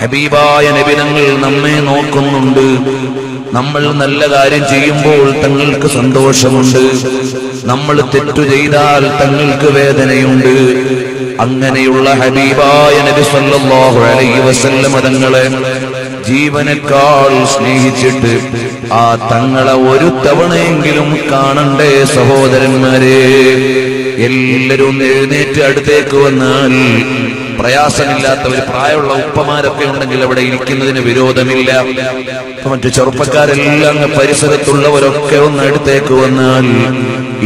ഹബീബായ നബി തങ്ങൾ നമ്മെ നോക്കുന്നുണ്ട്. നമ്മൾ നല്ല കാര്യം ചെയ്യുമ്പോൾ തങ്ങൾക്ക് സന്തോഷമുണ്ട്, നമ്മൾ തെറ്റു ചെയ്താൽ തങ്ങൾക്ക് വേദനയുണ്ട്. അങ്ങനെയുള്ള ഹബീബായ നബി സല്ലല്ലാഹു അലൈഹി വസല്ലം തങ്ങളെ ജീവനേക്കാൾ സ്നേഹിച്ചിട്ട് ആ തങ്ങളെ ഒരു തവണയെങ്കിലും കാണണ്ടേ സഹോദരന്മാരെ? എല്ലാവരും എഴുന്നേറ്റ് അടുത്തേക്ക് വന്നാൽ പ്രയാസമില്ലാത്ത ഒരു പ്രായമുള്ള ഉപ്പമാരൊക്കെ ഉണ്ടെങ്കിൽ അവിടെ ഇരിക്കുന്നതിന് വിരോധമില്ല. മറ്റു ചെറുപ്പക്കാരെല്ലാം പരിസരത്തുള്ളവരൊക്കെ ഒന്ന് അടുത്തേക്ക് വന്നാൽ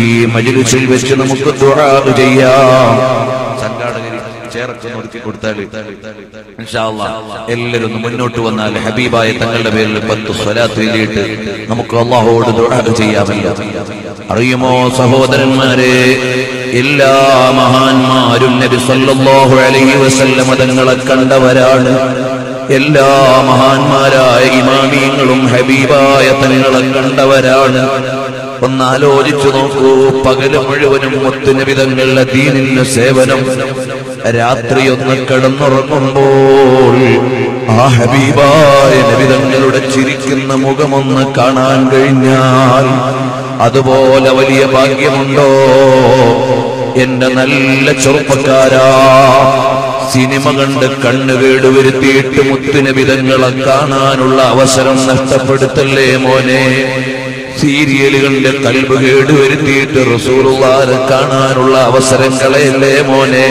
ഈ മജ്‌ലിസിൽ വെച്ച് നമുക്ക് ദുആ ചെയ്യാം. സംഘാടകർ ചേർത്ത് നിർത്തി കൊടുത്താൽ ഇൻഷാ അല്ലാഹ് എല്ലാവരും മുന്നോട്ട് വന്നാൽ ഹബീബായ തങ്ങളുടെ പേരിൽ 10 സ്വലാത്ത് ചൊല്ലിയിട്ട് നമുക്ക് അല്ലാഹുവോട് ദുആ ചെയ്യാമല്ലോ. അറിയുമോ സഹോദരന്മാരെ, എല്ലാ മഹാന്മാരും നബി സല്ലല്ലാഹു അലൈഹി വസല്ലം തങ്ങളെ കണ്ടവരാണ്. എല്ലാ മഹാന്മാരായ ഇമാമിയങ്ങളും ഹബീബായ തങ്ങളെ കണ്ടവരാണ്. ഒന്നാലോചിച്ചു നോക്കൂ, പകല് മുഴുവനും മുത്തുനബി തങ്ങളുടെ ദീനിന്റെ സേവനം, രാത്രി ഒന്ന് കിടന്നുറങ്ങുമ്പോൾ ആ ഹബീബായ നബി തങ്ങളുടെ ചിരിക്കുന്ന മുഖമൊന്ന് കാണാൻ കഴിഞ്ഞാൽ അതുപോലെ വലിയ ഭാഗ്യമുണ്ടോ? എന്റെ നല്ല ചെറുപ്പക്കാരാ, സിനിമ കണ്ട് കണ്ണുകേട് വരുത്തിയിട്ട് മുത്തുനബി തങ്ങളെ കാണാനുള്ള അവസരം നഷ്ടപ്പെടുത്തല്ലേ മോനെ. സീരിയല് കണ്ട് കൽബ് കേട് വരുത്തിയിട്ട് റസൂലുള്ളാഹിനെ കാണാനുള്ള അവസരം കളയല്ലേ മോനെ.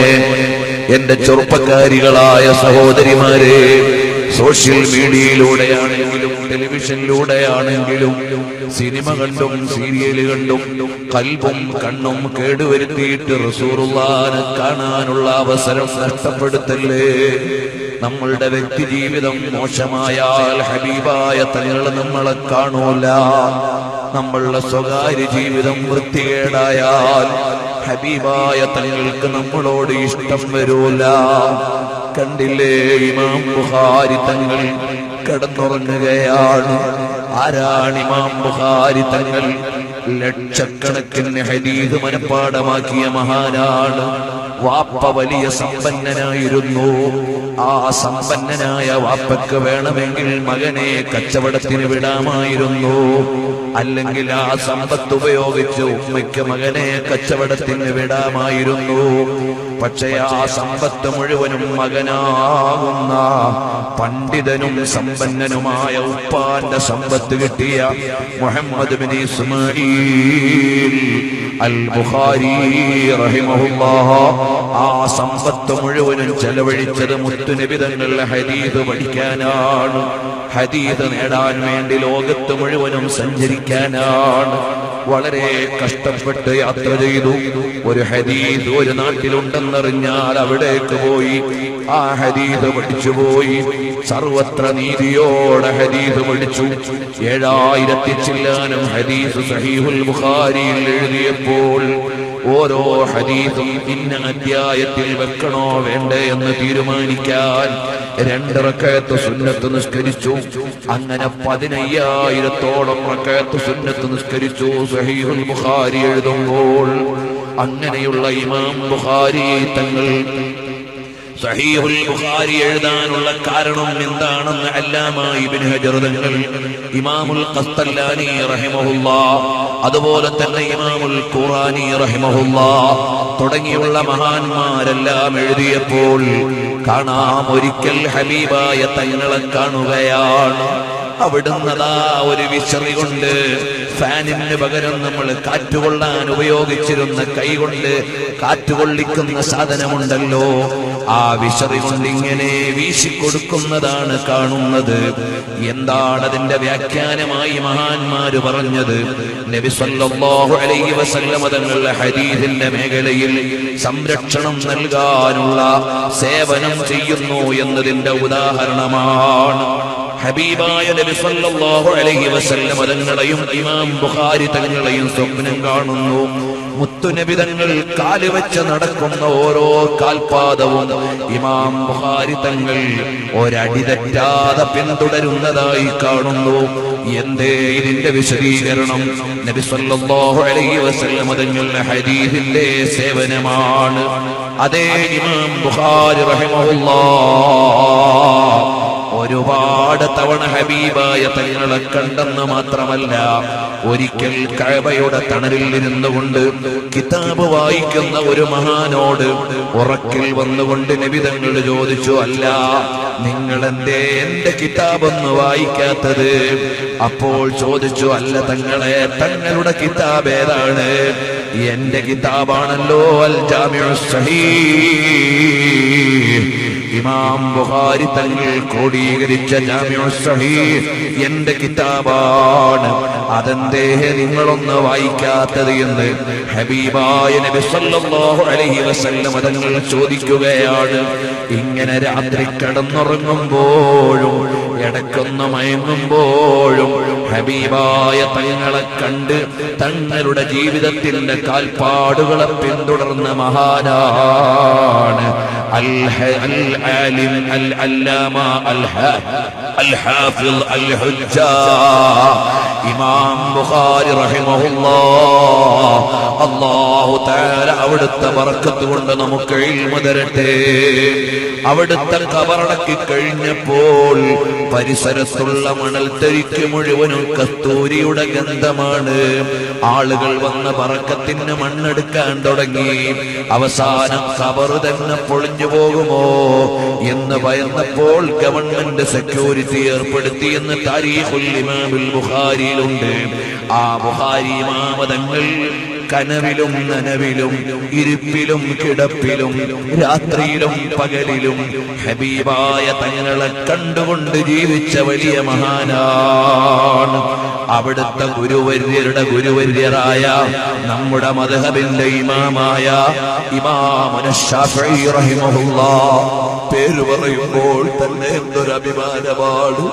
എന്റെ ചെറുപ്പക്കാരികളായ സഹോദരിമാരെ, സോഷ്യൽ മീഡിയയിലൂടെയാണെങ്കിലും ടെലിവിഷനിലൂടെയാണെങ്കിലും സിനിമ കണ്ടും സീരിയല് കണ്ടും കൽബും കണ്ണും കേടുവരുത്തിയിട്ട് റസൂലുള്ളാഹിനെ കാണാനുള്ള അവസരം നഷ്ടപ്പെടുത്തല്ലേ. നമ്മളുടെ വ്യക്തി ജീവിതം മോശമായാൽ ഹബീബായ തങ്ങൾ നമ്മളെ കാണൂല. നമ്മളുടെ സ്വകാര്യ ജീവിതം വൃത്തികേടായാൽ ഹബീബായ തങ്ങൾക്ക് നമ്മളോട് ഇഷ്ടം വരൂല. കണ്ടില്ലേ, ഇമാം ബുഖാരി തങ്ങൾ കിടന്നുറങ്ങുകയാണ്. ആരാണ് ഇമാം ബുഖാരി തങ്ങൾ? ലക്ഷക്കണക്കിന് ഹദീസ് മനഃപ്പാഠമാക്കിയ മഹാനാണ്. വാപ്പ വലിയ സമ്പന്നനായിരുന്നു. ആ സമ്പന്നനായ വാപ്പയ്ക്ക് വേണമെങ്കിൽ മകനെ കച്ചവടത്തിന് വിടാമായിരുന്നു, അല്ലെങ്കിൽ ആ സമ്പത്ത് ഉപയോഗിച്ച് ഉമ്മയ്ക്ക് മകനെ കച്ചവടത്തിന് വിടാമായിരുന്നു. പക്ഷേ ആ സമ്പത്ത് മുഴുവനും മകനാകുന്ന പണ്ഡിതനും സമ്പന്നനുമായ ഉപ്പാന്റെ സമ്പത്ത് കിട്ടിയ മുഹമ്മദ് ബിൻ ഇസ്മാഈൽ അൽ ബുഖാരി റഹിമഹുല്ലാഹ് ആ സമ്പത്ത് മുഴുവനും ചെലവഴിച്ചത് മുത്തുനബി തങ്ങളുടെ ഹദീസ് പഠിക്കാനാണ്. ഹദീസ് നേടാൻ വേണ്ടി ലോകത്ത് മുഴുവനും സഞ്ചരിക്കാനാണ്. വളരെ കഷ്ടപ്പെട്ട് യാത്ര ചെയ്തു. ഒരു ഹദീസ് ഒരു നാട്ടിലുണ്ടെന്നറിഞ്ഞാൽ അവിടേക്ക് പോയി ആ ഹദീസ് പഠിച്ചുപോയി. സർവത്ര നീതിയോടെ ഹദീസ് പഠിച്ചു. 7000 ചില്ലാനം ഹദീസ് സഹീഹുൽ ബുഖാരിയിൽ എഴുതിയപ്പോൾ ഓരോ ഹദീസും ഇന്ന അധ്യായത്തിൽ വെക്കണോ വേണ്ടേ എന്ന് തീരുമാനിക്കാൻ 2 റക്അത്ത് സുന്നത്ത് നിസ്കരിച്ചു. അങ്ങനെ 15000 റക്അത്ത് സുന്നത്ത് നിസ്കരിച്ചു സഹീഹുൽ ബുഖാരി എഴുതുമ്പോൾ. അങ്ങനെയുള്ള ഇമാം ബുഖാരി തങ്ങൾ സഹീഹുൽ ബുഖാരി എഴുതാനുള്ള കാരണം എന്താണെന്ന് അല്ലാമ ഇബ്നു ഹജർ തങ്ങൾ, ഇമാമുൽ ഖസ്തലാനി റഹിമഹുല്ലാഹ്, അതുപോലെ തന്നെ ഇമാമുൽ ഖുറാനി റഹിമഹുല്ലാഹ് തുടങ്ങിയുള്ള മഹാന്മാരെല്ലാം എഴുതിയപ്പോൾ കാണാം ഒരിക്കൽ ഹബീബായ തങ്ങളെ കാണുകയാണ്. അവിടുന്നതാ ഒരു വിശറി കൊണ്ട് ഫാനിന് പകരം നമ്മൾ കാറ്റുകൊള്ളാൻ ഉപയോഗിച്ചിരുന്ന കൈകൊണ്ട് കാറ്റുകൊള്ളിക്കുന്ന സാധനമുണ്ടല്ലോ, ആ വിശറി കൊണ്ട് ഇങ്ങനെ വീശിക്കൊടുക്കുന്നതാണ് കാണുന്നത്. എന്താണ് അതിന്റെ വ്യാഖ്യാനമായി മഹാന്മാര് പറഞ്ഞത്? നബി സല്ലല്ലാഹു അലൈഹി വസല്ലം തങ്ങളുടെ ഹദീസിന്റെ മേഖലയിൽ സംരക്ഷണം നൽകാനുള്ള സേവനം ചെയ്യുന്നു എന്നതിന്റെ ഉദാഹരണമാണ്. ഹബീബായ നബി സല്ലല്ലാഹു അലൈഹി വസല്ലം തങ്ങളെയും ഇമാം ബുഖാരി തങ്ങളെയും സ്വപ്നം കാണുന്നു. മുത്തുനബി തങ്ങൾ കാല് വെച്ച് നടക്കുന്ന ഓരോ കാൽപാദവും ഇമാം ബുഖാരി തങ്ങൾ ഒരടി തെറ്റാതെ പിന്തുടരുന്നതായി കാണുന്നു. എന്തേ ഇതിന്റെ വിശദീകരണം? നബി സല്ലല്ലാഹു അലൈഹി വസല്ലം തങ്ങളുടെ ഹദീസിന്റെ സേവനമാണ്. അതേ ഇമാം ബുഖാരി റഹിമഹുല്ലാഹ് ഒരുപാട് തവണ ഹബീബായ തങ്ങളെ കണ്ടെന്ന് മാത്രമല്ല, ഒരിക്കൽ കഅബയുടെ തണലിൽ ഇരുന്നുകൊണ്ട് കിതാബ് വായിക്കുന്ന ഒരു മഹാനോട് ഉറക്കിൽ വന്നുകൊണ്ട് നബി തങ്ങൾ ചോദിച്ചു, അല്ല നിങ്ങൾ എന്തേ എന്റെ കിതാബൊന്ന് വായിക്കാത്തത്? അപ്പോൾ ചോദിച്ചു, അല്ല തങ്ങളെ, തങ്ങളുടെ കിതാബ് ഏതാണ്? എന്റെ കിതാബാണല്ലോ അൽ ജാമിഉസ് സഹീഹ്, ഇമാം ബുഖാരി തങ്ങൾ ക്രോഡീകരിച്ച ജാമിഉസ് സഹീഹ് എന്റെ കിതാബാണ്. അതെന്തേ നിങ്ങളൊന്ന് വായിക്കാത്തത് എന്ന് ഹബീബായ നബി സല്ലല്ലാഹു അലൈഹി വസല്ലം തങ്ങൾ ചോദിക്കുകയാണ്. ഇങ്ങനെ രാത്രി കിടന്നുറങ്ങുമ്പോഴും ഇടയ്ക്കൊന്ന് മയങ്ങുമ്പോഴും ഹബീബായ തങ്ങളെ കണ്ട് തങ്ങളുടെ ജീവിതത്തിന്റെ കാൽപ്പാടുകളെ പിന്തുടർന്ന മഹാനാണ് العالم العلامة الحافظ الحجة ഇമാം ബുഖാരി റഹിമഹുല്ലാഹ്. അല്ലാഹു തആല അവിടുത്തെ ബറക്കത്ത് കൊണ്ട് നമുക്ക് ഇൽമു തരട്ടെ. അവിടുത്തെ ഖബറടക്കി കഴിഞ്ഞപ്പോൾ പരിസരത്തുള്ള മണൽത്തരിക്ക് മുഴുവനും കസ്തൂരിയുടെ ഗന്ധമാണ്. ആളുകൾ വന്ന് ബറക്കത്തിന് മണ്ണെടുക്കാൻ തുടങ്ങി. അവസാനം ഖബർ തന്നെ പൊളിഞ്ഞു പോകുമോ എന്ന് ഭയന്നപ്പോൾ ഗവൺമെന്റ് സെക്യൂരിറ്റി ഏർപ്പെടുത്തി എന്ന് താരീഖുൽ ഇമാമുൽ ബുഖാരിയിലുണ്ട്. ആ ബുഖാരി ഇമാം തങ്ങൾ കനവിലും നനവിലും ഇരിപ്പിലും കിടപ്പിലും രാത്രിയിലും പകലിലും ഹബീബായ തങ്ങളെ കണ്ടുകൊണ്ട് ജീവിച്ച വലിയ മഹാനാണ്. അവിടുത്തെ ഗുരുവര്യരുടെ ഗുരുവര്യരായ നമ്മുടെ മദ്ഹബിന്റെ ഇമാമായ ഇമാമുന ശാഫിഈ റഹിമഹുല്ലാഹ് പേര് പറയുമ്പോൾ തന്നെ എന്തൊരു അഭിമാനമാണ്.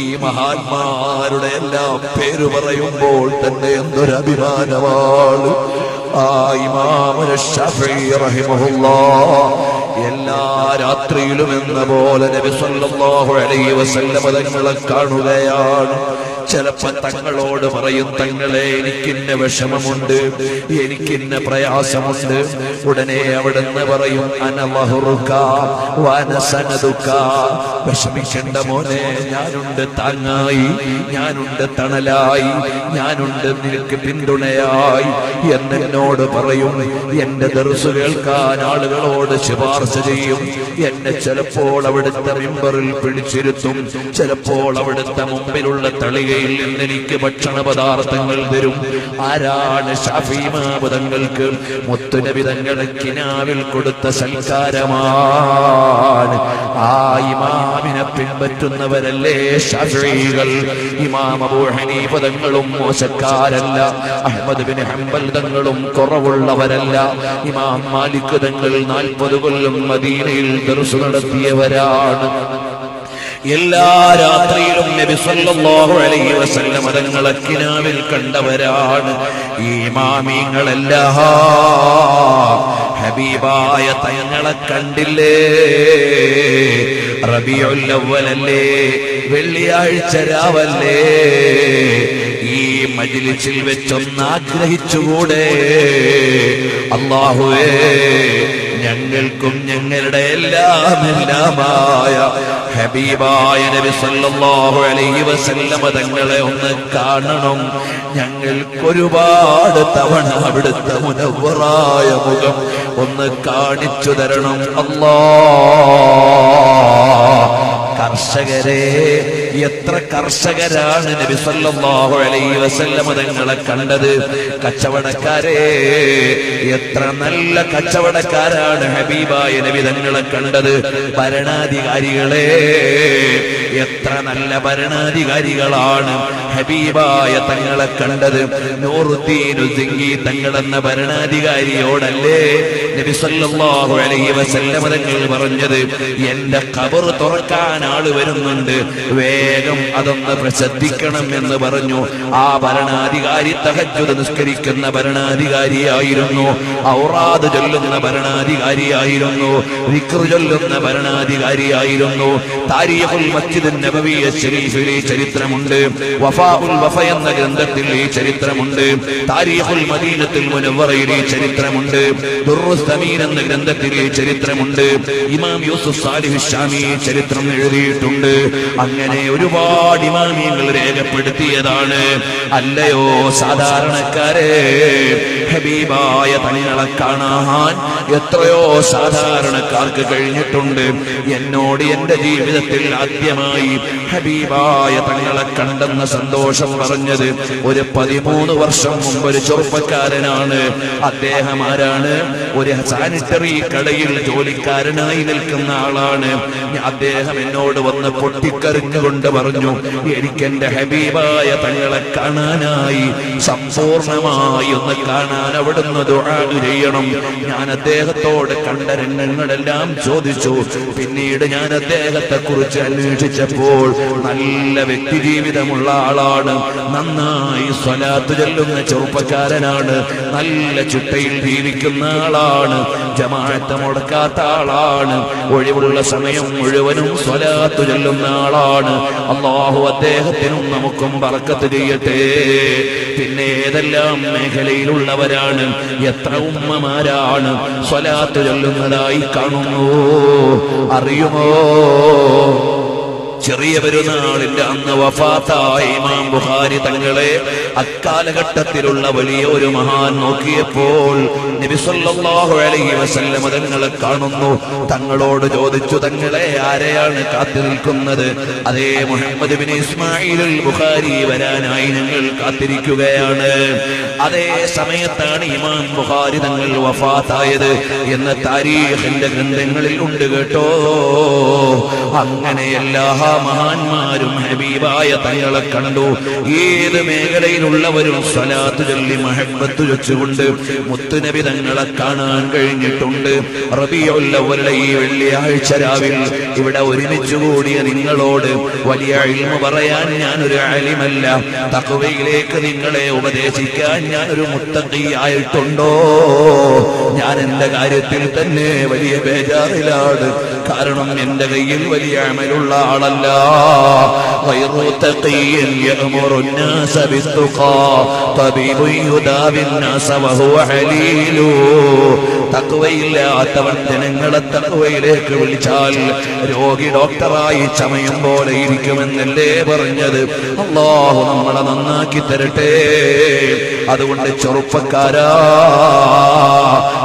ഈ മഹാന്മാരുടെ എല്ലാം പേര് പറയുമ്പോൾ തന്നെ എന്തൊരു അഭിമാനമാണ്. ആ ഇമാമുന ശാഫിഈ റഹിമഹുല്ലാഹ് എല്ലാ രാത്രിയിലും എന്ന പോലെ നബി സല്ലല്ലാഹു അലൈഹി വസല്ലം തങ്ങളെ കാണുകയാണ്. ചിലപ്പോ തങ്ങളോട് പറയും, തങ്ങളെ എനിക്കിന്ന വിഷമമുണ്ട്, എനിക്കിന്ന പ്രയാസമുണ്ട്. ഉടനെ അവിടുന്ന് പറയും, അനവഹുറുക വനസനദുക, വിഷമിക്കേണ്ട മോനെ, ഞാനുണ്ട് താങ്ങായി, ഞാനുണ്ട് തണലായി, ഞാനുണ്ട് നിനക്ക് പിന്തുണയായി എന്നോട് പറയും. എന്റെ ദർസ് കേൾക്കാൻ ആളുകളോട് ശുപാർശ ചെയ്യും. എന്നെ ചിലപ്പോൾ അവിടുത്തെ മിമ്പറിൽ പിടിച്ചിരുത്തും, ചിലപ്പോൾ അവിടുത്തെ മുമ്പിലുള്ള തളികയിൽ നിന്ന് എനിക്ക് ഭക്ഷണ പദാർത്ഥങ്ങൾ തരും. ആരാണ് ശാഫിഈ ഇമാം തങ്ങൾക്ക് മുത്തുനബി തങ്ങളെ കിനാവിൽ കൊടുത്ത സൽക്കാരമാണ്. ആ ഇമാമിനെ പിൻപറ്റുന്നവരല്ലേ ശാഫിഈകൾ. ഇമാം അബൂ ഹനീഫ തങ്ങളും മോശക്കാരല്ല, അഹ്മദ് ബിൻ ഹംബൽ തങ്ങളും കുറവുള്ളവരല്ല. ഇമാം മാലിക് തങ്ങൾ 40 കൊല്ലം മദീനയിൽ ദർസ് നടത്തിയവരാണ്. എല്ലാ രാത്രിയിലും നബി സല്ലല്ലാഹു അലൈഹി വസല്ലം തങ്ങളെ കിനാവിൽ കണ്ടവരാണ്. ഈ ഇമാമിങ്ങളെല്ലാം ഹബീബായ തങ്ങളെ കണ്ടില്ലേ? റബീഉൽ അവ്വലല്ലേ, വെള്ളിയാഴ്ച രാവല്ലേ, ഈ മജ്ലിസിൽ വെച്ചൊന്ന് ആഗ്രഹിച്ചുകൂടെ? അല്ലാഹുവേ, ഞങ്ങൾക്കും ഞങ്ങളുടെ എല്ലാമായ ഹബീബായ നബി സല്ലല്ലാഹു അലൈഹി വസല്ലം തങ്ങളെ ഒന്ന് കാണണം. ഞങ്ങൾക്കൊരുപാട് തവണ അവിടുത്തെ മുനവ്വറായ മുഖം ഒന്ന് കാണിച്ചു തരണം അല്ലാഹ്. കർഷകരെ, എത്ര കർഷകരാണ് നബി സല്ലല്ലാഹു അലൈഹി വസല്ലം തങ്ങളെ കണ്ടത്. കച്ചവടക്കാരെ, എത്ര നല്ല കച്ചവടക്കാരാണ് ഹബീബായ നബി തങ്ങളെ കണ്ടത്. ഭരണാധികാരികളെ, എത്ര നല്ല ഭരണാധികാരികളാണ് ഹബീബായ തങ്ങളെ കണ്ടത്. നൂറുദ്ദീൻ സിംഗി തങ്ങളെന്ന ഭരണാധികാരിയോടല്ലേ നബി സല്ലല്ലാഹു അലൈഹി വസല്ലം തങ്ങൾ പറഞ്ഞത്, എന്റെ ഖബർ തുറക്കാൻ ആള് വരുന്നുണ്ട്, വേഗം അതൊന്ന് പ്രസിദ്ധിക്കണം എന്ന് പറഞ്ഞു. ആ ഭരണാധികാരി തഹജ്ജുദ് നിസ്കരിക്കുന്ന ഭരണാധികാരിയായിരുന്നു, ഔറാദ് ചൊല്ലുന്ന ഭരണാധികാരിയായിരുന്നു, ദിക്ർ ചൊല്ലുന്ന ഭരണാധികാരിയായിരുന്നു, താരീഖുൽ മസ്ജിദ് മസ്ജിദ് നബവി ശരീഫിൽ ഈ ചരിത്രമുണ്ട്, വഫാഉൽ വഫ എന്ന ഗ്രന്ഥത്തിൽ ഈ ചരിത്രമുണ്ട്, താരീഖുൽ മദീനത്തുൽ മുനവ്വറയിൽ ഈ ചരിത്രമുണ്ട്, ദുർറുസ് സമീൻ എന്ന ഗ്രന്ഥത്തിൽ ഈ ചരിത്രമുണ്ട്, ഇമാം യൂസുഫ് സാലിഹ് ശാമി ഈ ചരിത്രം എഴുതിയിട്ടുണ്ട്. അങ്ങനെ ഒരുപാട് ഇമാമിയങ്ങൾ രേഖപ്പെടുത്തിയതാണ്. അല്ലയോ സാധാരണക്കാരെ, ഹബീബായ തങ്ങളെ കാണാൻ എത്രയോ സാധാരണക്കാർക്ക് കഴിഞ്ഞിട്ടുണ്ട്. എന്നോട് എന്റെ ജീവിതത്തിൽ ആദ്യമായി ഹബീബായ തങ്ങളെ കണ്ടെന്ന സന്തോഷം പറഞ്ഞത് ഒരു 13 വർഷം മുമ്പ് ഒരു ചെറുപ്പക്കാരനാണ്. അദ്ദേഹം ആരാണ്? ഒരു സാനിറ്ററി കടയിൽ ജോലിക്കാരനായി നിൽക്കുന്ന ആളാണ്. അദ്ദേഹം എന്നോട് വന്ന് പൊട്ടിക്കരഞ്ഞുകൊണ്ട് പറഞ്ഞു, എനിക്കെന്റെ ഹബീബായ തങ്ങളെ കാണാനായി സമ്പൂർണമായി ഒന്ന് കാണാൻ അവിടുന്ന് ദുആ ചെയ്യണം. ഞാൻ അദ്ദേഹത്തോട് കണ്ട രംഗങ്ങളെല്ലാം ചോദിച്ചു. പിന്നീട് ഞാൻ അദ്ദേഹത്തെ കുറിച്ച് അന്വേഷിച്ചപ്പോൾ നല്ല വ്യക്തി ജീവിതമുള്ള ആളാണ്, നന്നായി സ്വലാത്ത് ചൊല്ലുന്ന ചെറുപ്പക്കാരനാണ്, നല്ല ചിട്ടയിൽ ജീവിക്കുന്ന ആളാണ്, ജമാഅത്ത് മുടക്കാത്ത ആളാണ്, ഒഴിവുള്ള സമയം മുഴുവനും സ്വലാത്ത് ചൊല്ലുന്ന ആളാണ്. അല്ലാഹു അദ്ദേഹത്തിനും നമുക്കും ബറക്കത്ത് ചെയ്യട്ടെ. പിന്നെ ഏതെല്ലാം മേഖലയിലുള്ളവരാണ്, എത്ര ഉമ്മമാരാണ് സ്വലാത്ത് ചൊല്ലുന്നതായി കാണുന്നു അറിയുമോ? ചെറിയ പെരുന്നാളിന്റെ അന്ന് വഫാത്തായ ഇമാം ബുഖാരി തങ്ങളെ അക്കാലഘട്ടത്തിലുള്ള വലിയ ഒരു മഹാൻ നോക്കിയപ്പോൾ നബി സല്ലല്ലാഹു അലൈഹി വസല്ലം തങ്ങളെ കാണുന്നു. തങ്ങളോട് ചോദിച്ചു, തങ്ങളെ ആരെയാണ് കാത്തു നിൽക്കുന്നത്? അതേ മുഹമ്മദ് ബിൻ ഇസ്മായിൽ ബുഖാരി വരാനായി ഞങ്ങൾ കാത്തിരിക്കുകയാണ്. അതേ സമയത്താണ് ഇമാം ബുഖാരി തങ്ങൾ വഫാത്തായത് എന്ന് താരീഖിന്റെ ഗ്രന്ഥങ്ങളിൽ ഉണ്ട് കേട്ടോ. അങ്ങനെ എല്ലാ മഹാന്മാരും ഹബീബായ തങ്ങളെ കണ്ടു. ഏത് മേഖലയിലുള്ളവരും സ്വലാത്ത് ചൊല്ലി മഹബ്ബത്ത് വെച്ചുകൊണ്ട് മുത്തുനബി തങ്ങളെ കാണാൻ കഴിഞ്ഞിട്ടുണ്ട്. റബീഉൽ അവ്വലിലെ ഈ വെള്ളിയാഴ്ച രാവിൽ ഇവിടെ ഒരുമിച്ച് കൂടിയ നിങ്ങളോട് വലിയ ഇൽമു പറയാൻ ഞാനൊരു ആലിമല്ല, തഖ്വയിലേക്ക് നിങ്ങളെ ഉപദേശിക്കാൻ ഞാനൊരു മുത്തഖി ആയിട്ടുണ്ടോ? ഞാൻ എന്റെ കാര്യത്തിൽ തന്നെ വലിയ ബേജാറിലാണ്. കാരണം എന്റെ കയ്യിൽ വലിയ അമലുള്ള ആളല്ല. غير تقي يأمر الناس بالتقى طبيب يداوي الناس وهو عليل. തഖ്വയില്ലാത്തവൻ ജനങ്ങളെ തഖ്വയിലേക്ക് വിളിച്ചാൽ രോഗി ഡോക്ടറായി ചമയം പോലെ ഇരിക്കുമെന്നല്ലേ പറഞ്ഞത്? അല്ലാഹു നമ്മളെ നന്നാക്കി തരട്ടെ. അതുകൊണ്ട്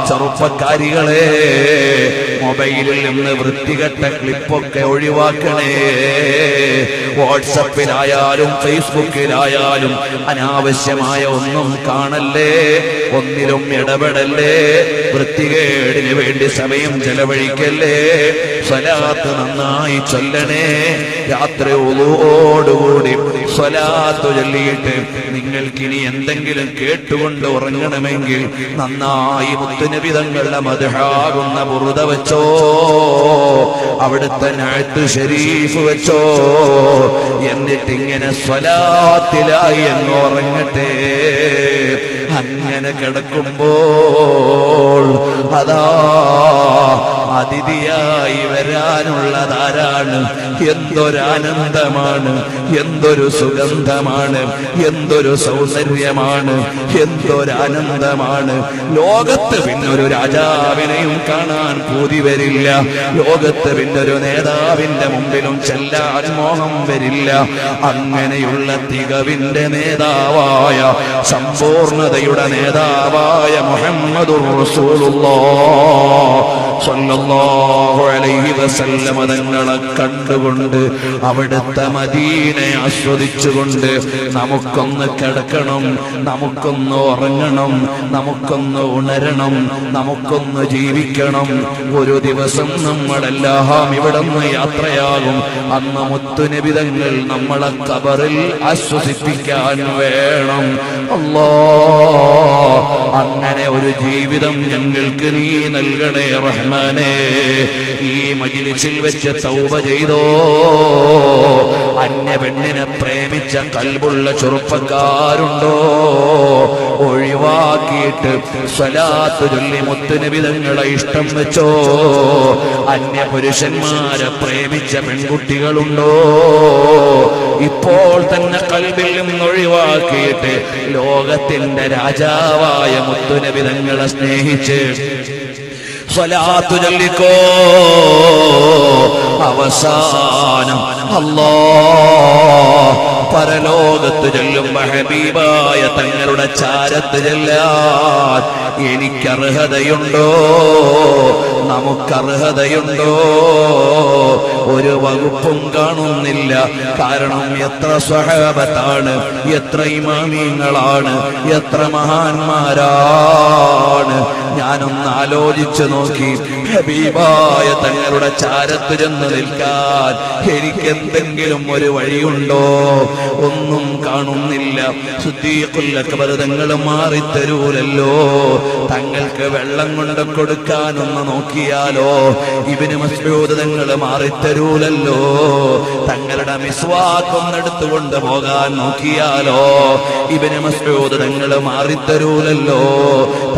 ചെറുപ്പക്കാരികളെ, മൊബൈലിൽ നിന്ന് വൃത്തികെട്ട ക്ലിപ്പൊക്കെ ഒഴിവാക്കണേ. വാട്സപ്പിലായാലും ഫേസ്ബുക്കിലായാലും അനാവശ്യമായ ഒന്നും കാണല്ലേ, ഒന്നിലും ഇടപെടല്ലേ, വൃത്തികേടിന് വേണ്ടി സമയം ചെലവഴിക്കല്ലേ. സ്വലാത്ത് നന്നായി ചൊല്ലണേ. രാത്രി ഉളൂവോടുകൂടി സ്വലാത്ത് ചൊല്ലിയിട്ട് നിങ്ങൾക്കിനി എന്തെങ്കിലും കേട്ടുകൊണ്ട് ഉറങ്ങണമെങ്കിൽ നന്നായി മുത്തുനബി തങ്ങളുടെ മദ്ഹാകുന്ന ബുറുദ വെച്ചോ, അവിടുത്തെ നഅ്ത് ശരീഫ് വെച്ചോ. എന്നിട്ടിങ്ങനെ സ്വലാത്തിലായി അങ്ങ് ഉറങ്ങട്ടെ. അങ്ങനെ കിടക്കുമ്പോൾ അതാ അതിഥിയായി വരാനുള്ളതാരാണ്? എന്തൊരാനന്ദമാണ്, എന്തൊരു സുഗന്ധമാണ്, എന്തൊരു സൗന്ദര്യമാണ്, എന്തൊരാനന്ദമാണ്. ലോകത്ത് പിന്നൊരു രാജാവിനെയും കാണാൻ പൂതി വരില്ല. ലോകത്ത് പിന്നൊരു നേതാവിന്റെ മുമ്പിലും ചെല്ലാൻ മോഹം വരില്ല. അങ്ങനെയുള്ള തികവിന്റെ നേതാവായ, സമ്പൂർണതയുടെ നേതാവായ മുഹമ്മദുർ റസൂലുള്ളാഹ് സ്വല്ലല്ലാഹു അലൈഹി വസല്ലം തങ്ങളെ കണ്ടുകൊണ്ട് അവിടുത്തെ മദീനയെ ആസ്വദിച്ചുകൊണ്ട് നമുക്കൊന്ന് കിടക്കണം, നമുക്കൊന്ന് ഉറങ്ങണം, നമുക്കൊന്ന് ഉണരണം, നമുക്കൊന്ന് ജീവിക്കണം. ഒരു ദിവസം നമ്മളെല്ലാം ഇവിടെ നിന്ന് യാത്രയാകും. അന്ന് മുത്തുനബി തങ്ങൾ നമ്മളെ ഖബറിൽ ആശ്വസിപ്പിക്കാൻ വേണം. അല്ലാഹ്, അങ്ങനെ ഒരു ജീവിതം ഞങ്ങൾക്ക് നീ നൽകണേ റഹ്മാനേ. ഈ മജ്ലിസിൽ വെച്ച് തൗബ ചെയ്തോ, അന്യ പെണ്ണിനെ പ്രേമിച്ച കൽബുള്ള ചെറുപ്പക്കാരുണ്ടോ? ഒഴിവാക്കിയിട്ട് സ്വലാത്ത് ചൊല്ലി മുത്തുനബി തങ്ങളെ ഇഷ്ടം വെച്ചോ? അന്യ പുരുഷന്മാരെ പ്രേമിച്ച പെൺകുട്ടികളുണ്ടോ? ഇപ്പോൾ തന്നെ കൽബിൽ നിന്ന് ഒഴിവാക്കിയിട്ട് ലോകത്തിന്റെ രാജാവായ മുത്തുനബി തങ്ങളെ സ്നേഹിച്ച് സ്വലാത്ത് ചൊല്ലിക്കോ. അവസാനം അല്ലാഹ് പരലോകത്ത് ചൊല്ലുമ്പോ ഹബീബായ തങ്ങളുടെ ചാരത്ത് ചെല്ലാൻ എനിക്കർഹതയുണ്ടോ? നമുക്കർഹതയുണ്ടോ? ഒരു വകുപ്പും കാണുന്നില്ല. കാരണം എത്ര സ്വഹാബത്താണ്, എത്ര ഇമാമിങ്ങളാണ്, എത്ര മഹാന്മാരാണ്. ഞാനൊന്ന് ആലോചിച്ചു നോക്കി, ഹബീബായ തങ്ങളുടെ ചാരത്ത് ചെന്ന് നിൽക്കാൻ എനിക്കെന്തെങ്കിലും ഒരു വഴിയുണ്ടോ? ഒന്നും കാണുന്നില്ല. സിദ്ദീഖുൽ അക്ബർ തങ്ങൾ മാറിത്തരൂലല്ലോ. തങ്ങൾക്ക് വെള്ളം കൊണ്ട് കൊടുക്കാനൊന്ന് നോക്കിയാലോ? ഇബ്നു മസ്ഊദ് തങ്ങൾ മാറിത്തരൂലല്ലോ. തങ്ങളുടെ മിസ്വാക്കൊന്നെടുത്തുകൊണ്ട് പോകാൻ നോക്കിയാലോ? ഇബ്നു മസ്ഊദ് തങ്ങൾ മാറിത്തരൂലല്ലോ.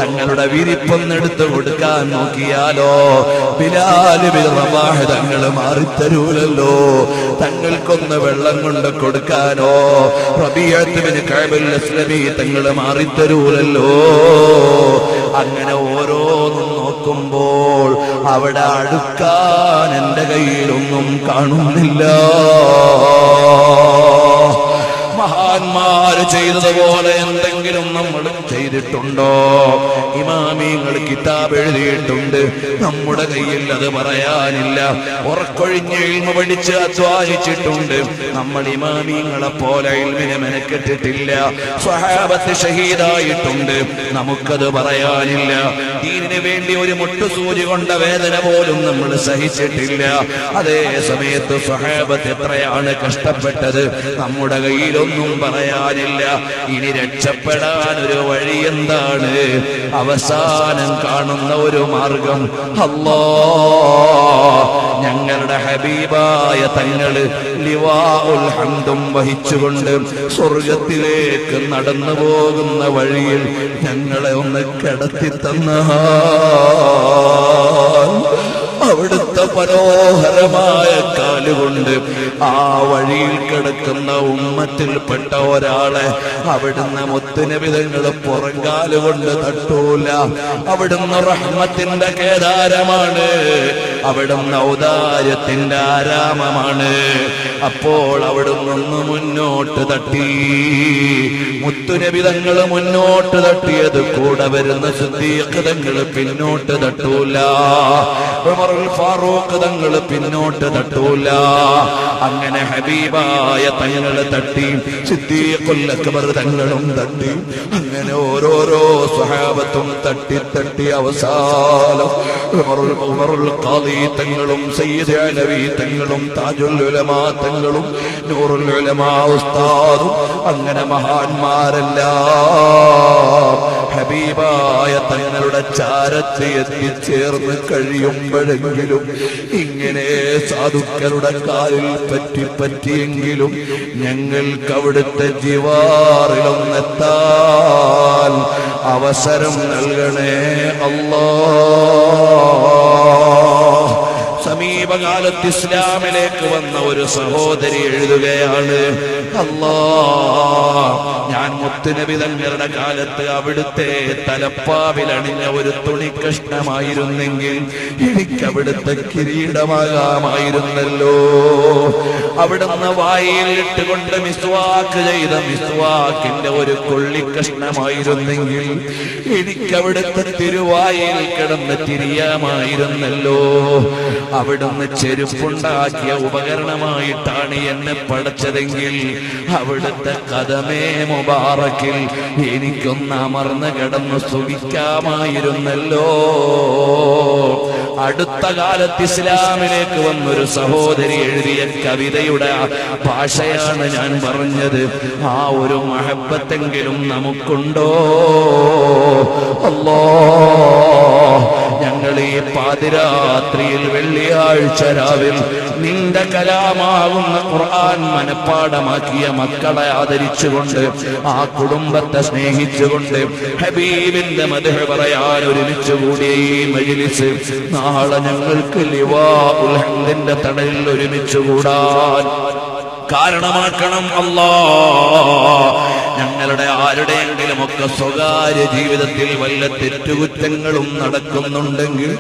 തങ്ങളുടെ വിരിപ്പൊന്നെടുത്ത് കൊടുക്കാൻ നോക്കിയാലോ? ബിലാൽ ബിൻ റബാഹ് തങ്ങൾ മാറിത്തരൂലല്ലോ. തങ്ങൾക്കൊന്ന് വെള്ളം കൊണ്ട് കൊടുക്കാനോ? റബീഅത്ത് ബിൻ കഅബ് അസ്ലമി തങ്ങൾ മാറിത്തരൂലല്ലോ. അങ്ങനെ ഓരോന്നും നോക്കുമ്പോൾ അവിടെ അടുക്കാൻ എന്റെ കയ്യിലൊന്നും കാണുന്നില്ല. മഹാന്മാര് ചെയ്തതുപോലെ എന്തെങ്കിലും നമ്മൾ ചെയ്തിട്ടുണ്ടോ? ഇമാമിങ്ങൾ കിതാബ് എഴുതിയിട്ടുണ്ട്, നമ്മുടെ കയ്യിൽ അത് പറയാനില്ല. ഉറക്കൊഴിഞ്ഞ് ഇൽമ പഠിച്ച് അധ്വാനിച്ചിട്ടുണ്ട്. നമ്മൾ ഇമാമിങ്ങളെ പോലെ ഇൽമിനെ മെനക്കെട്ടിട്ടില്ല. സ്വഹാബത്ത് ഷഹീദായിട്ടുണ്ട്, നമുക്കത് പറയാനില്ല. ദീനിന് വേണ്ടി ഒരു മുട്ടുസൂചി കൊണ്ട വേദന പോലും നമ്മൾ സഹിച്ചിട്ടില്ല. അതേ സമയത്ത് സ്വഹാബത്ത് എത്രയാണ് കഷ്ടപ്പെട്ടത്, നമ്മുടെ കയ്യിലൊന്നും പറയാനില്ല. ഇനി രക്ഷപ്പെടാൻ ഒരു വഴി എന്താണ്? അവസാനം കാണുന്ന ഒരു മാർഗം, അല്ലാഹ് ഞങ്ങളുടെ ഹബീബായ തങ്ങള് ലിവാഉൽ ഹംദും വഹിച്ചുകൊണ്ട് സ്വർഗത്തിലേക്ക് നടന്നു പോകുന്ന വഴിയിൽ ഞങ്ങളെ ഒന്ന് കിടത്തി തന്നാൽ അവിടുത്തെ മനോഹരമായ കാലുകൊണ്ട് ആ വഴിയിൽ കിടക്കുന്ന ഉമ്മത്തിൽപ്പെട്ട ഒരാളെ അവിടുന്ന് മുത്തുനബി തങ്ങൾ പുറങ്കാലുകൊണ്ട് തട്ടൂല. അവിടുന്ന് റഹ്മത്തിന്റെ കേദാരമാണ്, അവിടുന്ന് ഔദാര്യത്തിന്റെ ആരാമമാണ്. അപ്പോൾ അവിടുന്ന് ഒന്ന് മുന്നോട്ട് തട്ടി. മുത്തുനബി തങ്ങൾ മുന്നോട്ട് തട്ടിയത് കൂടെ വരുന്ന സിദ്ദീഖ് തങ്ങൾ പിന്നോട്ട് തട്ടൂല. ഉമറുൽ ഫാറൂഖ് തങ്ങൾ പിന്നോട്ട് തട്ടൂല. അങ്ങനെ ഹബീബായ തങ്ങൾ തട്ടി, സിദ്ദീഖുൽ അക്ബർ തങ്ങളും തട്ടി. അങ്ങനെ ഓരോരോ സ്വഹാബത്തും തട്ടി തട്ടി അവസാനം ഉമറുൽ ഖാദി തങ്ങളും സയ്യിദ് അലവി തങ്ങളും താജുൽ ഉലമാ തങ്ങളും നൂറുൽ ഉലമാ ഉസ്താദും അങ്ങനെ മഹാന്മാരെല്ലാം ഹബീബായ തങ്ങളുടെ ചാരത്ത് എത്തിച്ചേർന്ന് കഴിയുമ്പോഴെങ്കിലും ഇങ്ങനെ സാധുക്കളുടെ കാലിൽ പറ്റിയെങ്കിലും ഞങ്ങൾക്ക് അവിടുത്തെ ജിവാറിലൊന്നെത്താൻ അവസരം നൽകണേ അല്ലാഹ്. സമീപകാലത്ത് ഇസ്ലാമിലേക്ക് വന്ന ഒരു സഹോദരി എഴുതുകയാണ്, അല്ലാഹ് ഞാൻ മുത്തുനബി തങ്ങളുടെ കാലത്ത് അവിടുത്തെ തലപ്പാവിലണിഞ്ഞ ഒരു തുണി കഷ്ണമായിരുന്നെങ്കിൽ എനിക്ക് അവിടുത്തെ കിരീടമാകാമായിരുന്നല്ലോ. അവിടുന്ന് വായിൽ ഇട്ടുകൊണ്ട് മിസ്വാക്ക് ചെയ്ത മിസ്വാക്കിന്റെ ഒരു കൊള്ളി കഷ്ണമായിരുന്നെങ്കിൽ എനിക്ക് അവിടുത്തെ തിരുവായിൽ കിടന്ന് തിരിയാമായിരുന്നല്ലോ. അവിടുന്ന് ചെരുപ്പുണ്ടാക്കിയ ഉപകരണമായിട്ടാണ് എന്നെ പടച്ചതെങ്കിൽ അവിടുത്തെ കദമേ മുബാറക്കിൽ എനിക്കൊന്ന് അമർന്ന് കിടന്ന് സുഖിക്കാമായിരുന്നല്ലോ. അടുത്ത കാലത്ത് ഇസ്ലാമിലേക്ക് വന്നൊരു സഹോദരി എഴുതിയ കവിതയുടെ ഭാഷയാണ് ഞാൻ പറഞ്ഞത്. ആ ഒരു മഹബത്തെങ്കിലും നമുക്കുണ്ടോ? അല്ലാഹ്, ഞങ്ങൾ ഈ പാതിരാത്രിയിൽ വെള്ളിയാഴ്ച രാവിൽ നിന്റെ കലാമാകുന്ന ഖുർആൻ മനപ്പാഠമാക്കിയ മക്കളെ ആദരിച്ചുകൊണ്ട്, ആ കുടുംബത്തെ സ്നേഹിച്ചുകൊണ്ട്, ഹബീബിന്റെ മദ്ഹ് പറയാൻ ഒരുമിച്ച് കൂടിയ ഈ മജ്ലിസ് നാളെ ഞങ്ങൾക്ക് ലിവാഉൽ ഹംദിന്റെ തണലിൽ ഒരുമിച്ച് കൂടാൻ കാരണമാക്കണം അല്ലാഹ്. ഞങ്ങളുടെ ആരുടെയെങ്കിലും ഒക്കെ സ്വകാര്യ ജീവിതത്തിൽ വല്ല തെറ്റുകുറ്റങ്ങളും നടക്കുന്നുണ്ടെങ്കിൽ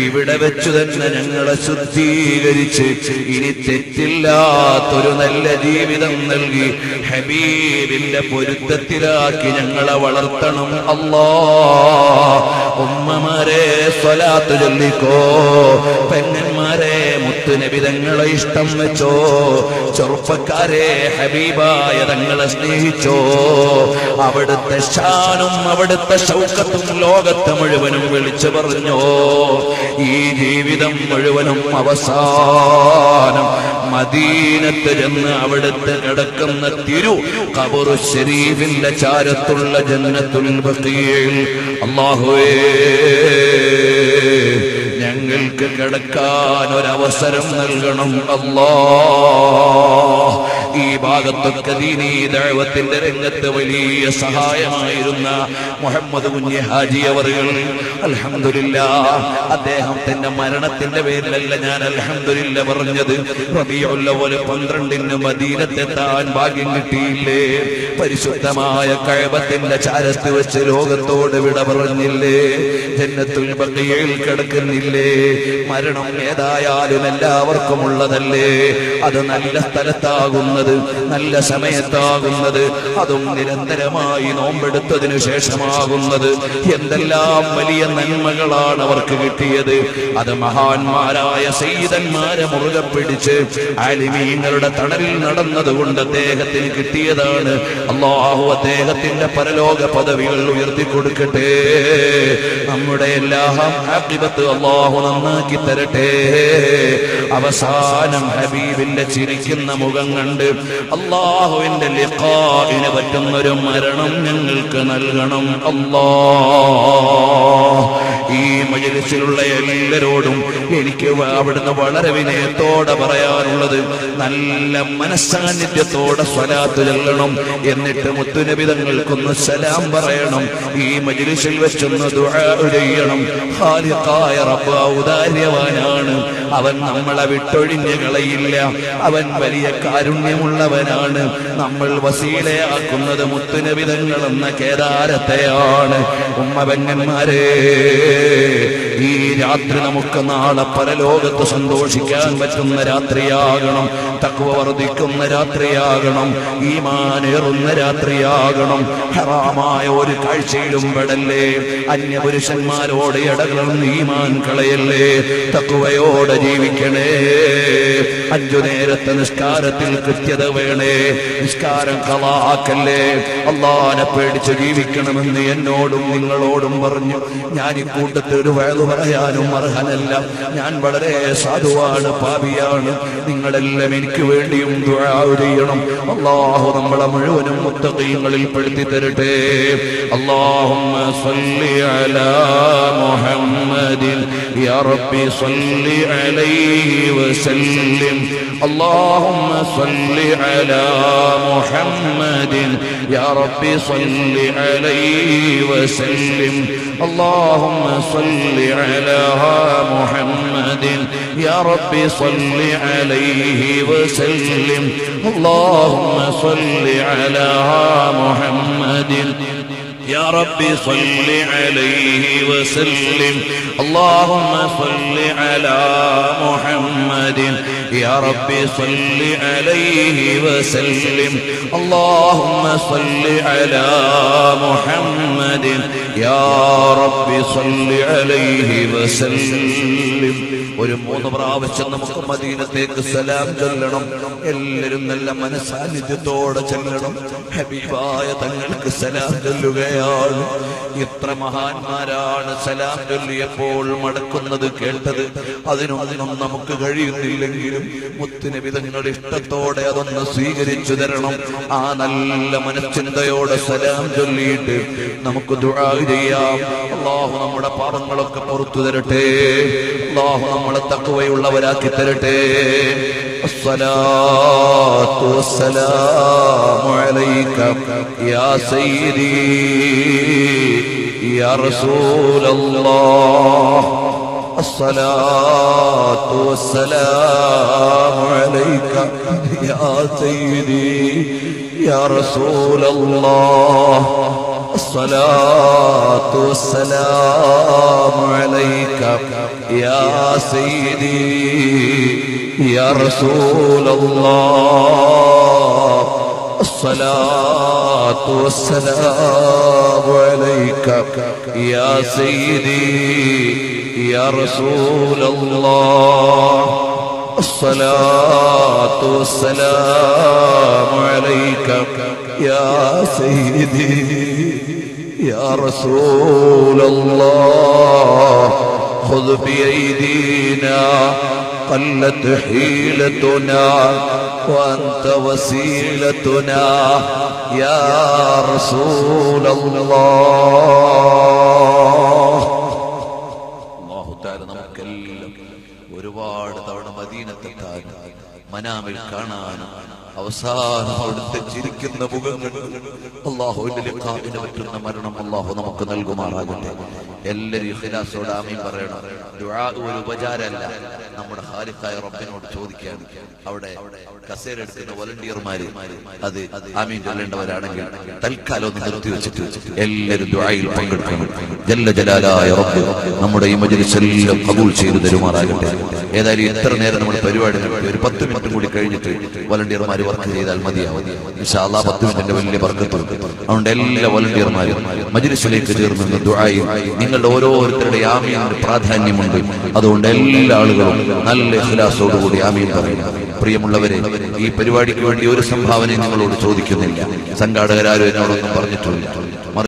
ഇവിടെ വെച്ചു തന്നെ ഞങ്ങളെ ശുദ്ധീകരിച്ച് ഇനി തെറ്റില്ലാത്തൊരു നല്ല ജീവിതം നൽകി ഹബീബിന്റെ പൊരുത്തത്തിലാക്കി ഞങ്ങളെ വളർത്തണം അല്ലാഹ്. ഉമ്മമാരെ സ്വലാത്ത് ചൊല്ലിക്കോ, പെങ്ങന്മാരെ മുത്തുനബി തങ്ങളെ ഇഷ്ടം വെച്ചോ, ചെറുപ്പക്കാരെ ഹബീബായ തങ്ങളെ സ്നേഹിച്ചോ. അവിടുത്തെ ഷാനും അവിടുത്തെ ശൗക്കത്തും ലോകത്ത് മുഴുവനും വിളിച്ചു പറഞ്ഞോ. ഈ ജീവിതം മുഴുവനും അവസാനം മദീനത്ത് ചെന്ന് അവിടുത്തെ കിടക്കുന്ന തിരു ഖബറു ശരീഫിന്റെ ചാരത്തുള്ള ജന്നത്തുൽ ബഖീൽ അല്ലാഹുവേ ഞങ്ങൾക്ക് കിടക്കാൻ ഒരവസരം നൽകണം അല്ലാഹ്. ഈ ഭാഗത്തൊക്കെ ദീനീ ദഅവത്തിന്റെ രംഗത്ത് വലിയ സഹായമായിരുന്ന മുഹമ്മദ് കുഞ്ഞി ഹാജി അവറുകൾ, അൽഹംദുലില്ലാഹ്, അദ്ദേഹത്തിന്റെ മരണത്തിന്റെ പേരിലല്ല ഞാൻ അൽഹംദുലില്ലാഹ് പറഞ്ഞത്. റബീഉൽ അവ്വൽ 12 മദീനത്തെത്താൻ ഭാഗ്യം കിട്ടിയില്ലേ? പരിശുദ്ധമായ കഅബത്തിന്റെ ചാരത്ത് വെച്ച് ലോകത്തോട് വിട പറഞ്ഞില്ലേ? ജന്നത്തുൽ ബഖീൽ കിടക്കുന്നില്ലേ? മരണം ഏതായാലും എല്ലാവർക്കും ഉള്ളതല്ലേ? അത് നല്ല സ്ഥലത്താകുന്നത്, നല്ല സമയത്താകുന്നത്, അതും നിരന്തരമായി നോമ്പെടുത്തതിനു ശേഷമാകുന്നത്. എന്തെല്ലാം വലിയ നന്മകളാണ് അവർക്ക് കിട്ടിയത്. അത് മഹാന്മാരായ സയ്യിദന്മാരെ മുറുകെ പിടിച്ച് ആലിമീങ്ങളുടെ തണലിൽ നടന്നതുകൊണ്ട് അദ്ദേഹത്തിന് കിട്ടിയതാണ്. അല്ലാഹു അദ്ദേഹത്തിന്റെ പരലോക പദവികൾ ഉയർത്തി കൊടുക്കട്ടെ. നമ്മുടെ എല്ലാം ആഖിബത്ത് അല്ലാഹു നന്നാക്കി തരട്ടെ. അവസാനം ഹബീബിന്റെ ചിരിക്കുന്ന മുഖം കണ്ട് അല്ലാഹുവിന്റെ ലിഖാഇന് പറ്റുന്നൊരു മരണം ഞങ്ങൾക്ക് നൽകണം അല്ലാഹ്. ഈ മജ്ലിസിലുള്ള എല്ലാവരോടും എനിക്ക് അവിടുന്ന് വളരെ വിനയത്തോടെ പറയാനുള്ളത്, നല്ല മനസ്സാന്നിധ്യത്തോടെ സ്വലാത്ത് ചൊല്ലണം. എന്നിട്ട് മുത്തുനബി തങ്ങൾക്കൊന്ന് സലാം പറയണം. ഈ മജ്ലിസിൽ വെച്ചൊന്ന് ദുആ ചെയ്യണം. ഖാലിഖായ റബ്ബ് ഔദാര്യവാനാണ്. അവൻ നമ്മളെ വിട്ടൊഴിഞ്ഞ് കളയില്ല. അവൻ വലിയ കാരുണ്യമുള്ളവനാണ്. നമ്മൾ വസീലയാക്കുന്നത് മുത്തുനബി തങ്ങൾ എന്ന കേദാരത്തെയാണ്. ഉമ്മ പെങ്ങന്മാരെ, ഈ രാത്രി നമുക്ക് നാളെ പരലോകത്ത് സന്തോഷിക്കാൻ പറ്റുന്ന രാത്രിയാകണം. തഖ്വ വർദ്ധിക്കുന്ന രാത്രിയാകണം. ഈമാനേറുന്ന രാത്രിയാകണം. ഹറാമായ ഒരു കാഴ്ചയിലും പെടല്ലേ. അന്യപുരുഷന്മാരോട് ഇടകലർന്ന് ഈമാൻ കളയല്ലേ. തഖ്വയോടെ ജീവിക്കണേ. 5 നേരത്തെ നിസ്കാരത്തിൽ കൃത്യത വേണേ. നിസ്കാരം ഖളാക്കല്ലേ. അല്ലാഹനെ പേടിച്ച് ജീവിക്കണമെന്ന് എന്നോടും നിങ്ങളോടും പറഞ്ഞു. ഞാൻ ഈ കൂട്ടത്തിൽ ഒരു വഅദ് പറയാനും അർഹനല്ല. ഞാൻ വളരെ സാധുവാണ്, പാപിയാണ്. നിങ്ങളെല്ലാം എനിക്ക് വേണ്ടിയും ദുആ ചെയ്യണം. അല്ലാഹു നമ്മളെ മുഴുവനും മുത്തഖീങ്ങളിൽ പെടുത്തി തരട്ടെ. അല്ലാഹുമ്മ സ്വല്ലി അലാ മുഹമ്മദിൻ യാ റബ്ബി സ്വല്ലി അലൈഹി വസല്ലിം. اللهم صل على محمد يا رب صل عليه وسلم. اللهم صل على محمد يا رب صل عليه وسلم. اللهم صل على محمد يا رب صل عليه وسلم. اللهم صل على محمد يا رب صل عليه وسلم. اللهم صل على محمد يا رب صل عليه وسلم. ഒരു 3 പ്രാവശ്യം നമുക്ക് മദീനത്തേക്ക് സലാം ചൊല്ലണം. എല്ലാവരും നല്ല മനസാന്നിധ്യത്തോടെ ചെല്ലണം. ഹബീബായ തങ്ങൾക്ക് സലാം ചൊല്ലുകയാണ്. എത്ര മഹാന്മാരാണ് സലാം ചൊല്ലിയപ്പോൾ മടക്കുന്നത് കേട്ടത്. അതിനൊന്നും നമുക്ക് കഴിയുന്നില്ലെങ്കിലും മുത്തുനബി തങ്ങൾ ഇഷ്ടത്തോടെ അതൊന്ന് സ്വീകരിച്ചു തരണം. ആ നല്ല മനശ്ചിന്തയോടെ സലാം ചൊല്ലിയിട്ട് നമുക്ക് ദുആ ചെയ്യാം. അല്ലാഹു നമ്മുടെ പാപങ്ങളൊക്കെ പുറത്തു തരട്ടെ. അല്ലാഹു നമ്മളെ തഖ്വയുള്ളവരാക്കി തരട്ടെ. അസ്സലാത്തു വസ്സലാമു അലൈക യാ സയ്യിദി യാ റസൂലല്ലാഹ്. الصلاة والسلام عليك يا سيدي يا رسول الله. الصلاة والسلام عليك يا سيدي يا رسول الله. الصلاة والسلام عليك يا سيدي يا رسول الله. الصلاة والسلام عليك يا سيدي يا رسول الله. خذ بأيدينا قلت حيلتنا وأنت وسيلتنا يا رسول الله. നമുക്കെല്ലാം ഒരുപാട് തവണ മദീനത്തെത്താൻ മനാമിൽ കാണാനും അവസാനം അവിടുത്തെ ചിരിക്കുന്ന മുഖങ്ങൾ അല്ലാഹുവിന്റെ ലിഖാഇന് പറ്റുന്ന മരണം അല്ലാഹു നമുക്ക് നൽകുമാറാകട്ടെ. എല്ലാവരും ഇഖ്ലാസോടെ ആമീൻ പറയണം. ദുആ ഒരു ഉപചാരമല്ല, നമ്മുടെ ഖാലിഖായ റബ്ബിനോട് ചോദിക്കാൻ. അവിടെ കസേര എടുക്കുന്ന വോളണ്ടിയർമാര് അത് ആമീൻ ചൊല്ലേണ്ടവരാണെങ്കിൽ തൽക്കാലം ഒന്ന് നിർത്തി വെച്ചിട്ട് എല്ലാവരും ദുആയിൽ പങ്കെടുക്കണം. ജല്ല ജലാലായ റബ്ബ് നമ്മുടെ ഈ മജ്ലിസ് എല്ലാം ഖബൂൽ ചെയ്തു തരുമാറാകട്ടെ. ഏതായാലും ഇത്ര നേരം നമ്മുടെ പരിപാടി ഒരു 10 മിനിറ്റ് കൂടി കഴിഞ്ഞിട്ട് വോളണ്ടിയർമാർ വർക്ക് ചെയ്താൽ മതിയാവും. ഇൻഷാ അല്ലാഹ് 10 മിനിറ്റിന്റെ വലിയ ബർക്കത്തുണ്ട്. അതുകൊണ്ട് എല്ലാ വോളണ്ടിയർമാരും മജ്ലിസിലേക്ക് ചേർന്ന് ദുആയിൽ നിങ്ങളുടെ ഓരോരുത്തരുടെ ആമീനിന് പ്രാധാന്യമുണ്ട്. അതുകൊണ്ട് എല്ലാ ആളുകളും നല്ല ഇഖ്ലാസോടുകൂടി ആമീൻ പറയുക. പ്രിയമുള്ളവരെ, ഈ പരിപാടിക്ക് വേണ്ടി ഒരു സംഭാവനയും നിങ്ങളോട് ചോദിക്കുന്നില്ല. സംഘാടകരാരും എന്നോടൊന്നും പറഞ്ഞിട്ടില്ല.